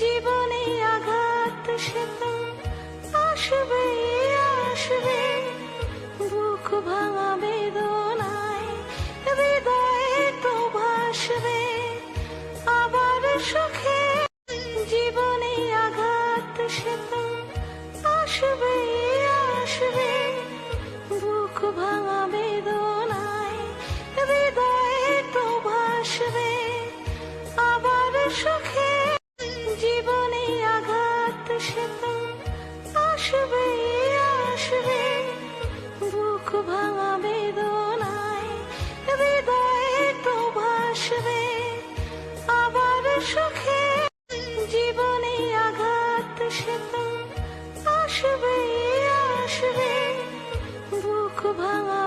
জীবনে আঘাত সে তো আসবে আসবে, বুক ভাঙা বেদনায় হৃদয় তো ভাসবে আবার সুখে। জীবনে আঘাত সে তো আসবে আসবে, বুক ভাঙা বেদনায় হৃদয় তো ভাসবে আবার সুখে। জীবনে আঘাত সে তো আসবে আসবে, বুক ভাঙা বেদনায় হৃদয় তো ভাসবে আবার সুখে। জীবনে আঘাত সে তো আসবে আসবে, বুক ভাঙা